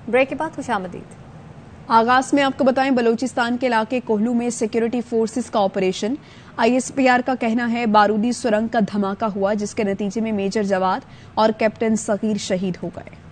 Break کے بعد خوشامدید۔ آغاز میں آپ کو بتائیں بلوچستان کے علاقے کوہلو میں سیکیورٹی فورسز کا آپریشن۔ ISPR کا کہنا ہے بارودی سرنگ کا دھماکہ ہوا جس کے نتیجے میں میجر جواد اور کیپٹن صغیر شہید ہو گئے۔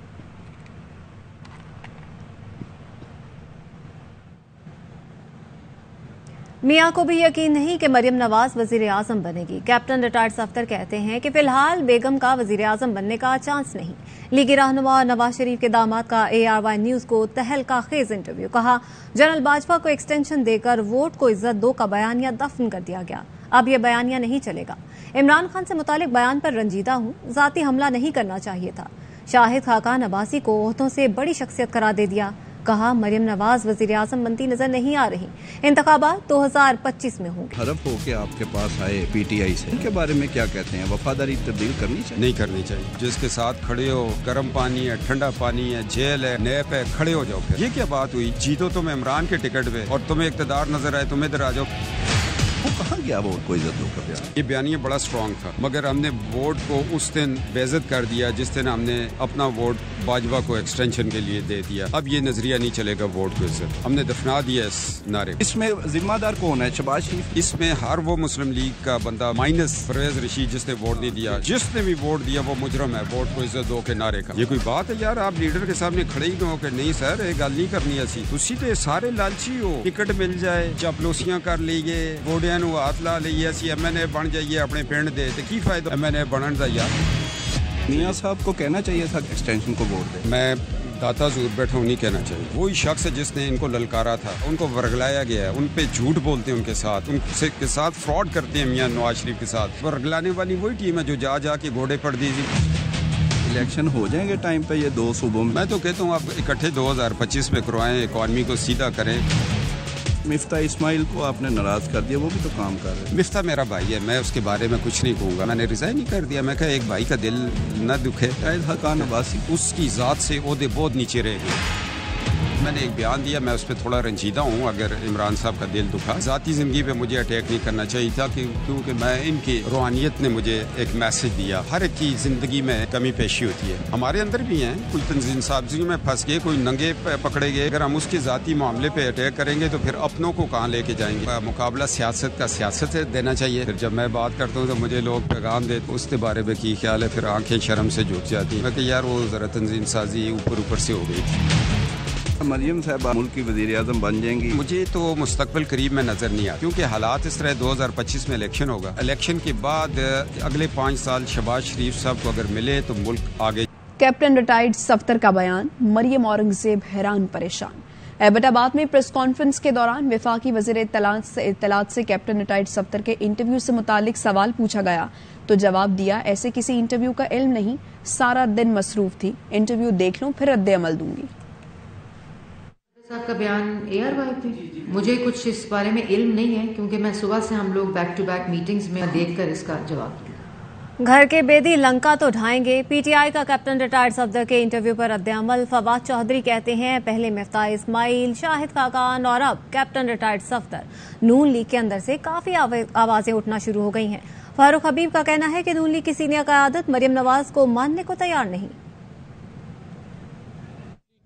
میاں کو بھی یقین نہیں کہ مریم نواز وزیر اعظم بنے گی۔ کیپٹن ریٹائرڈ صفدر کہتے ہیں کہ فی الحال بیگم کا وزیر اعظم بننے کا چانس نہیں۔ لیگی رہنما نواز شریف کے داماد کا ARY نیوز کو تہلکہ خیز انٹرویو۔ کہا جنرل باجوہ کو ایکسٹینشن دے کر ووٹ کو عزت دو کا بیانیہ دفن کر دیا گیا، اب یہ بیانیہ نہیں چلے گا۔ عمران خان سے متعلق بیان پر رنجیدہ ہوں، ذاتی حملہ نہیں کرنا چاہیے تھا۔ شاہد خاقان عباسی کو عہدوں سے بڑی شخصیت قرار دے دیا۔ کہا مریم نواز وزیر اعظم بنتی نظر نہیں آ رہی، انتخابات 2025 میں ہوں گے۔ حرف ہو کے آپ کے پاس آئے PTI سے، ان کے بارے میں کیا کہتے ہیں؟ وفاداری تبدیل کرنی چاہیے؟ نہیں کرنی چاہیے۔ جس کے ساتھ کھڑے ہو، گرم پانی ہے، ٹھنڈا پانی ہے، جیل ہے، نیب ہے، کھڑے ہو جاؤ۔ پھر یہ کیا بات ہوئی؟ جیتو تم عمران کے ٹکٹ پہ اور تمہیں اقتدار نظر آئے، تم ادھر آ جاؤ۔ وہ کہاں گیا ووٹ کو عزت دو کا بیان؟ یہ بیانیہ بڑا سٹرانگ تھا، مگر ہم نے ووٹ کو اس دن بے عزت کر دیا جس دن ہم نے اپنا ووٹ باجوہ کو ایکسٹینشن کے لیے دے دیا۔ اب یہ نظریہ نہیں چلے گا ووٹ کو عزت، ہم نے دفنا دیا اس نعرے۔ اس میں ذمہ دار کون ہے؟ شہباز شریف؟ اس میں ہر وہ مسلم لیگ کا بندہ مائنس پرویز رشید جس نے ووٹ نہیں دیا، جس نے بھی ووٹ دیا وہ مجرم ہے ووٹ کو عزت دو کے نعرے کا۔ یہ کوئی بات ہے یار؟ آپ لیڈر کے سامنے کھڑے ہی نہ ہو کہ نہیں سر یہ گل نہیں کرنی ایسی، تسی تے سارے لالچی ہو، ٹکٹ مل جائے، چاپلوسیاں کر لیے، گوڑیاں نو ہاتھ لا لیے، اسی MNA بن جائیے اپنے پنڈ دے، تے کی فائدہ MNA بنن دا یار؟ میاں صاحب کو کہنا چاہیے تھا کہ ایکسٹینشن کو ووٹ دے۔ میں داتا زور بیٹھا ہوں، نہیں کہنا چاہیے۔ وہی شخص ہے جس نے ان کو للکارا تھا، ان کو ورگلایا گیا ہے، ان پہ جھوٹ بولتے ہیں، ان کے ساتھ فراڈ کرتے ہیں میاں نواز شریف کے ساتھ۔ ورگلانے والی وہی ٹیم ہے جو جا کے گھوڑے پڑ دی تھی۔ الیکشن ہو جائیں گے ٹائم پہ یہ دو صوبوں میں؟ میں تو کہتا ہوں اب اکٹھے 2025 میں کروائیں، اکانومی کو سیدھا کریں۔ مفتاح اسماعیل کو آپ نے ناراض کر دیا، وہ بھی تو کام کر رہے ہیں۔ مفتاح میرا بھائی ہے، میں اس کے بارے میں کچھ نہیں کہوں گا، میں نے ریزائن نہیں کر دیا۔ میں کہا ایک بھائی کا دل نہ دکھے۔ شاہد خاقان عباسی اس کی ذات سے عہدے بہت نیچے رہے گئے۔ میں نے ایک بیان دیا، میں اس پہ تھوڑا رنجیدہ ہوں، اگر عمران صاحب کا دل دکھا۔ ذاتی زندگی پہ مجھے اٹیک نہیں کرنا چاہیے تھا کیونکہ میں ان کی روحانیت نے مجھے ایک میسج دیا۔ ہر ایک کی زندگی میں کمی پیشی ہوتی ہے، ہمارے اندر بھی ہیں، کوئی تنظیم سازی میں پھنس گئے، کوئی ننگے پکڑے گئے۔ اگر ہم اس کے ذاتی معاملے پہ اٹیک کریں گے تو پھر اپنوں کو کہاں لے کے جائیں گے؟ مقابلہ سیاست کا سیاست سے دینا چاہیے۔ پھر جب میں بات کرتا ہوں تو مجھے لوگ پیغام دیتے، اس کے بارے میں کی خیال ہے؟ پھر آنکھیں شرم سے جھک جاتی ہیں۔ میں کہ یار وہ ذرا تنظیم سازی اوپر سے ہو گئی تھی۔ مریم صاحبہ ملک کی وزیر اعظم بن جائیں گی؟ مجھے تو مستقبل قریب میں نظر نہیں آتا، کیونکہ حالات اس طرح 2025 میں الیکشن ہوگا۔ الیکشن کے بعد اگلے 5 سال شہباز شریف صاحب کو اگر ملے تو ملک آگے۔ کیپٹن ریٹائرڈ صفدر کا بیان، مریم اورنگزیب حیران پریشان۔ ایبٹ آباد میں پریس کانفرنس کے دوران وفاقی وزیر اطلاعات سے کیپٹن ریٹائرڈ صفدر کے انٹرویو سے متعلق سوال پوچھا گیا تو جواب دیا ایسے کسی انٹرویو کا علم نہیں، سارا دن مصروف تھی، انٹرویو دیکھ لوں پھر رد عمل دوں گی۔ صاحب کا بیان ARY پہ مجھے کچھ اس بارے میں علم نہیں ہے، کیونکہ میں صبح سے ہم لوگ بیک ٹو بیک میٹنگز میں دیکھ کر اس کا جواب دیا۔ گھر کے بیدی لنکا تو ڈھائیں گے، PTI کا کیپٹن ریٹائرڈ صفدر کے انٹرویو پر رد عمل۔ فواد چودھری کہتے ہیں پہلے مفتاح اسماعیل، شاہد خاقان اور اب کیپٹن ریٹائرڈ صفدر۔ نون لیگ کے اندر سے کافی آوازیں اٹھنا شروع ہو گئی ہیں۔ فاروق حبیب کا کہنا ہے کہ نون لیگ کی سینئر قیادت مریم نواز کو ماننے کو تیار نہیں۔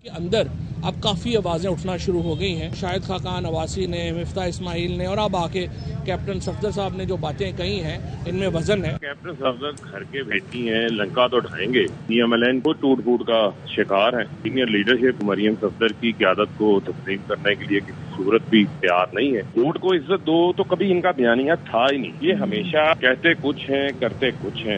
اندر اب کافی آوازیں اٹھنا شروع ہو گئی ہیں۔ شاہد خاقان عباسی نے، مفتاح اسماعیل نے اور اب آ کے کیپٹن صفدر صاحب نے جو باتیں کہی ہیں ان میں وزن ہے۔ کیپٹن صفدر گھر کے بیٹی ہیں، لنکا تو ڈھائیں گے۔ MLN کو ٹوٹ پھوٹ کا شکار ہے۔ سینئر لیڈرشپ مریم صفدر کی قیادت کو تسلیم کرنے کے لیے کسی صورت بھی تیار نہیں ہے۔ ووٹ کو عزت دو تو کبھی ان کا بیانیہ تھا ہی نہیں، یہ ہمیشہ کہتے کچھ ہیں کرتے کچھ ہیں۔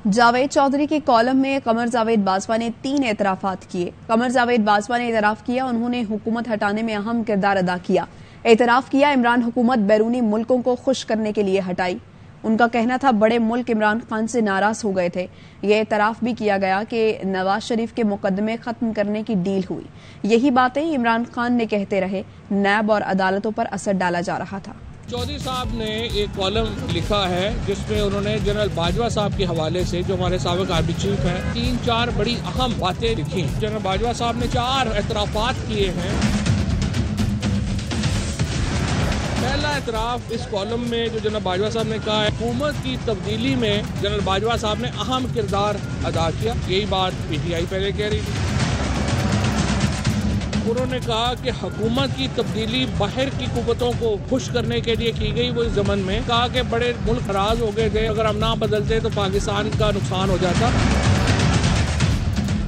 جاوید چودھری کے کالم میں قمر جاوید باجوہ نے 3 اعترافات کیے۔ قمر جاوید باجوہ نے اعتراف کیا انہوں نے حکومت ہٹانے میں اہم کردار ادا کیا۔ اعتراف کیا عمران حکومت بیرونی ملکوں کو خوش کرنے کے لیے ہٹائی۔ ان کا کہنا تھا بڑے ملک عمران خان سے ناراض ہو گئے تھے۔ یہ اعتراف بھی کیا گیا کہ نواز شریف کے مقدمے ختم کرنے کی ڈیل ہوئی۔ یہی باتیں عمران خان نے کہتے رہے، نیب اور عدالتوں پر اثر ڈالا جا رہا تھا۔ چودھری صاحب نے ایک کالم لکھا ہے جس میں انہوں نے جنرل باجوہ صاحب کے حوالے سے، جو ہمارے سابق آرمی چیف ہیں، 3-4 بڑی اہم باتیں لکھی۔ جنرل باجوہ صاحب نے 4 اعترافات کیے ہیں۔ پہلا اعتراف اس کالم میں جو جنرل باجوہ صاحب نے کہا ہے حکومت کی تبدیلی میں جنرل باجوہ صاحب نے اہم کردار ادا کیا۔ یہی بات PTI پہلے کہہ رہی تھی۔ انہوں نے کہا کہ حکومت کی تبدیلی باہر کی قوتوں کو خوش کرنے کے لیے کی گئی، وہ اس ضمن میں کہا کہ بڑے ملک ناراض ہو گئے تھے، اگر ہم نہ بدلتے تو پاکستان کا نقصان ہو جاتا۔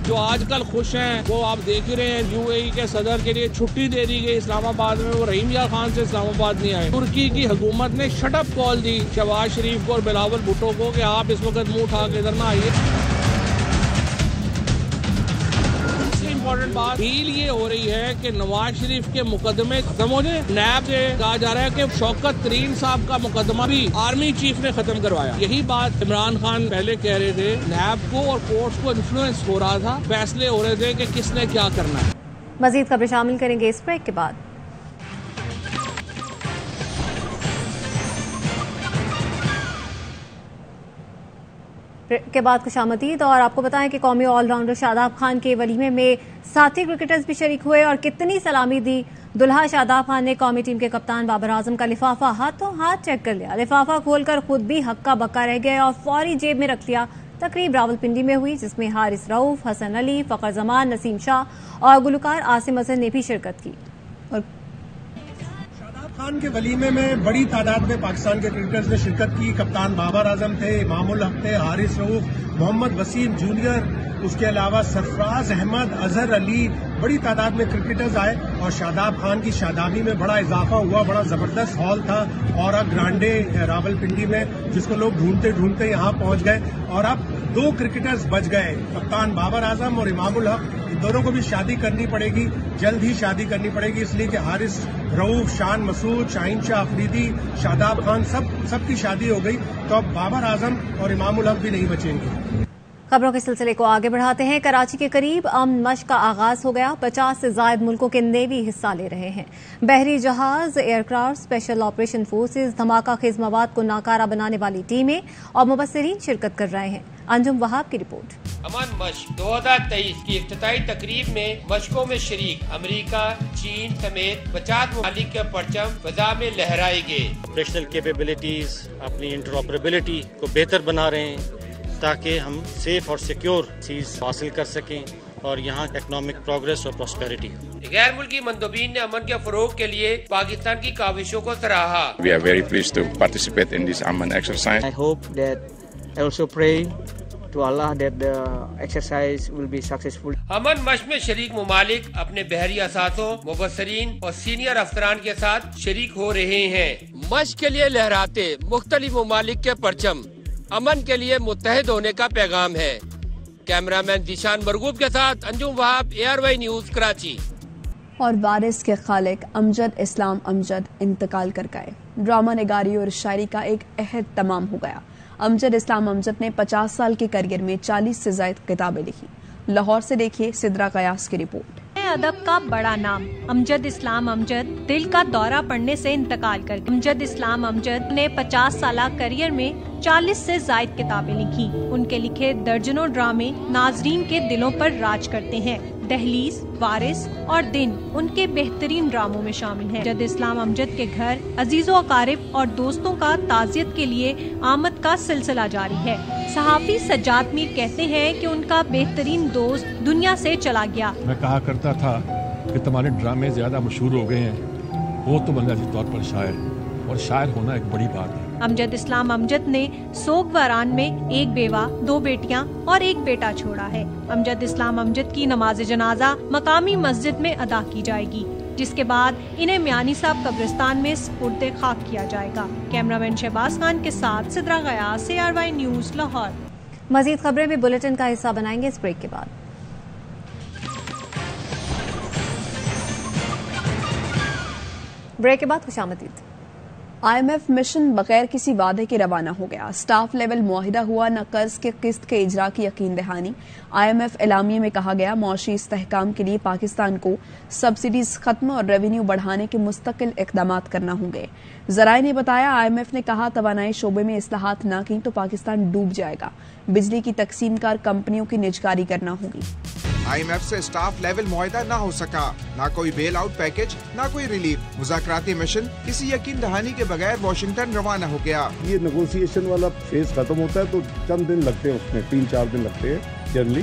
جو آج کل خوش ہیں وہ آپ دیکھ ہی رہے ہیں، یو اے ای کے صدر کے لیے چھٹی دے دی گئی اسلام آباد میں، وہ رحیم یار خان سے اسلام آباد نہیں آئے۔ ترکی کی حکومت نے شٹ اپ کال دی شہباز شریف کو اور بلاول بھٹو کو کہ آپ اس وقت منہ اٹھا کے ادھر نہ آئیے۔ امپورٹنٹ بات ڈیل یہ ہو رہی ہے کہ نواز شریف کے مقدمے ختم ہو جائیں۔ نیب سے کہا جا رہا ہے کہ شوکت ترین صاحب کا مقدمہ بھی آرمی چیف نے ختم کروایا۔ یہی بات عمران خان پہلے کہہ رہے تھے، نیب کو اور کورٹس کو انفلوئنس ہو رہا تھا، فیصلے ہو رہے تھے کہ کس نے کیا کرنا ہے۔ مزید خبریں شامل کریں گے اس بریک کے بعد۔ کے بعد خوش آمدید، اور آپ کو بتائیں کہ قومی آل راؤنڈر شاداب خان کے ولیمے میں ساتھی کرکٹرز بھی شریک ہوئے اور کتنی سلامی دی۔ دلہا شاداب خان نے قومی ٹیم کے کپتان بابر اعظم کا لفافہ ہاتھوں ہاتھ چیک کر لیا، لفافہ کھول کر خود بھی ہکا بکا رہ گئے اور فوری جیب میں رکھ لیا۔ تقریب راولپنڈی میں ہوئی جس میں حارث رؤف، حسن علی، فخر زمان، نسیم شاہ اور گلوکار عاصم اظہر نے بھی شرکت کی۔ خان کے ولیمے میں بڑی تعداد میں پاکستان کے کرکٹرز نے شرکت کی۔ کپتان بابر اعظم تھے، امام الحق تھے، حارث رؤف، محمد وسیم جونیئر، اس کے علاوہ سرفراز احمد، اظہر علی، بڑی تعداد میں کرکٹرز آئے اور شاداب خان کی شادابی میں بڑا اضافہ ہوا۔ بڑا زبردست ہال تھا اورا گرانڈے راولپنڈی میں، جس کو لوگ ڈھونڈتے ڈھونڈتے یہاں پہنچ گئے اور اب 2 کرکٹرز بچ گئے، کپتان بابر اعظم اور امام الحق۔ ان دونوں کو بھی شادی کرنی پڑے گی، جلد ہی شادی کرنی پڑے گی، اس لیے کہ حارث رؤف، شان مسعود، شاہین شاہ افریدی، شاداب خان سب کی شادی ہو گئی، تو اب بابر اعظم اور امام الحق بھی نہیں بچیں گے۔ خبروں کے سلسلے کو آگے بڑھاتے ہیں۔ کراچی کے قریب امن مشق کا آغاز ہو گیا، 50 سے زائد ملکوں کے نیوی حصہ لے رہے ہیں۔ بحری جہاز، aircraft, special operation forces, دھماکہ خیز مواد کو ناکارہ بنانے والی ٹیمیں اور مبصرین شرکت کر رہے ہیں۔ انجم وہاب کی رپورٹ۔ امن مشق 2023 کی افتتاحی تقریب میں مشقوں میں شریک امریکہ، چین سمیت 50 ممالک کے پرچم فضا میں لہرائے گئے۔ آپریشنل کیپیبلٹیز، اپنی انٹرآپریبلٹی کو بہتر بنا رہے ہیں تاکہ ہم سیف اور سیکیور چیز حاصل کر سکیں اور یہاں اکنامک پروگریس اور پراسپیرٹی ہو۔ غیر ملکی مندوبین نے امن کے فروغ کے لیے پاکستان کی کاوشوں کو سراہا۔ We are very pleased to participate in this Amman exercise. I hope that I also pray to Allah that the exercise will be successful. امن مشق میں شریک ممالک اپنے بحری اثاثوں، مبصرین اور سینئر افسران کے ساتھ شریک ہو رہے ہیں۔ مشق کے لیے لہراتے مختلف ممالک کے پرچم، امن کے لیے متحد ہونے کا پیغام ہے۔ کیمرہ مین ذیشان مرغوب کے ساتھ انجم وہاب، ARY نیوز، کراچی۔ اور وارث کے خالق امجد اسلام امجد انتقال کر گئے۔ ڈرامہ نگاری اور شاعری کا ایک عہد تمام ہو گیا۔ امجد اسلام امجد نے 50 سال کے کیریئر میں 40 سے زائد کتابیں لکھی۔ لاہور سے دیکھیے سدرا قیاس کی رپورٹ۔ ادب کا بڑا نام امجد اسلام امجد دل کا دورہ پڑنے سے انتقال کر گئے۔ امجد اسلام امجد نے 50 سالہ کیریئر میں 40 سے زائد کتابیں لکھی۔ ان کے لکھے درجنوں ڈرامے ناظرین کے دلوں پر راج کرتے ہیں۔ دہلیز، وارث اور دن ان کے بہترین ڈراموں میں شامل ہیں۔ امجد اسلام امجد کے گھر عزیز و اقارب اور دوستوں کا تعزیت کے لیے آمد کا سلسلہ جاری ہے۔ صحافی سجاد میر کہتے ہیں کہ ان کا بہترین دوست دنیا سے چلا گیا۔ میں کہا کرتا تھا کہ تمہارے ڈرامے زیادہ مشہور ہو گئے ہیں، وہ تو بنیادی طور پر شاعر، اور شاعر ہونا ایک بڑی بات ہے۔ امجد اسلام امجد نے سوگ واران میں 1 بیوہ، 2 بیٹیاں اور 1 بیٹا چھوڑا ہے۔ امجد اسلام امجد کی نماز جنازہ مقامی مسجد میں ادا کی جائے گی، جس کے بعد انہیں میانی صاحب قبرستان میں سپرد خاک کیا جائے گا۔ کیمرہ مین شہباز خان کے ساتھ سدرا غیاث، ARY نیوز، لاہور۔ مزید خبریں بھی بلیٹن کا حصہ بنائیں گے اس بریک کے بعد۔ بریک کے بعد خوش آمدید۔ IMF مشن بغیر کسی وعدے کے روانہ ہو گیا۔ سٹاف لیول معاہدہ ہوا، نہ قرض کے قسط کے اجرا کی یقین دہانی۔ IMF اعلامیے میں کہا گیا معاشی استحکام کے لیے پاکستان کو سبسڈیز ختم اور ریونیو بڑھانے کے مستقل اقدامات کرنا ہوں گے۔ ذرائع نے بتایا IMF نے کہا توانائی شعبے میں اصلاحات نہ کی تو پاکستان ڈوب جائے گا۔ بجلی کی تقسیم کار کمپنیوں کی نجکاری کرنا ہوگی۔ IMF سے سٹاف لیول معاہدہ نہ ہو سکا، نہ کوئی بیل آؤٹ پیکج، نہ کوئی ریلیف۔ مذاکراتی مشن کسی یقین دہانی کے بغیر واشنگٹن روانہ ہو گیا۔ یہ نیگوسیشن والا فیز ختم ہوتا ہے تو چند دن لگتے ہیں، اس میں 3-4 دن لگتے ہیں جنرلی،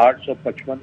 855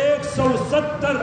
170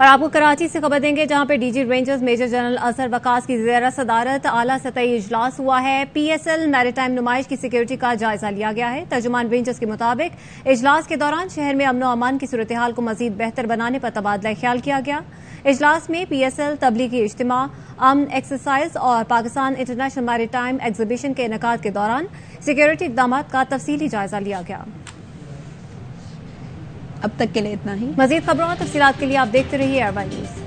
اور آپ کو کراچی سے خبر دیں گے جہاں پہ D G rangers major general Azhar Waqas کی زیر صدارت اعلیٰ سطحی اجلاس ہوا ہے۔ P S L maritime نمائش کی سیکیورٹی کا جائزہ لیا گیا ہے۔ ترجمان رینجرز کے مطابق اجلاس کے دوران شہر میں امن و امان کی صورتحال کو مزید بہتر بنانے پر تبادلہ خیال کیا گیا۔ اجلاس میں پی ایس ایل تبلیغی اجتماع، امن ایکسرسائز اور پاکستان انٹرنیشنل میری ٹائم ایگزیبیشن کے انعقاد کے دوران سیکیورٹی اقدامات کا تفصیلی جائزہ لیا گیا۔ اب تک کے لیے اتنا ہی۔ مزید خبروں اور تفصیلات کے لیے آپ دیکھتے رہیے AR1 نیوز۔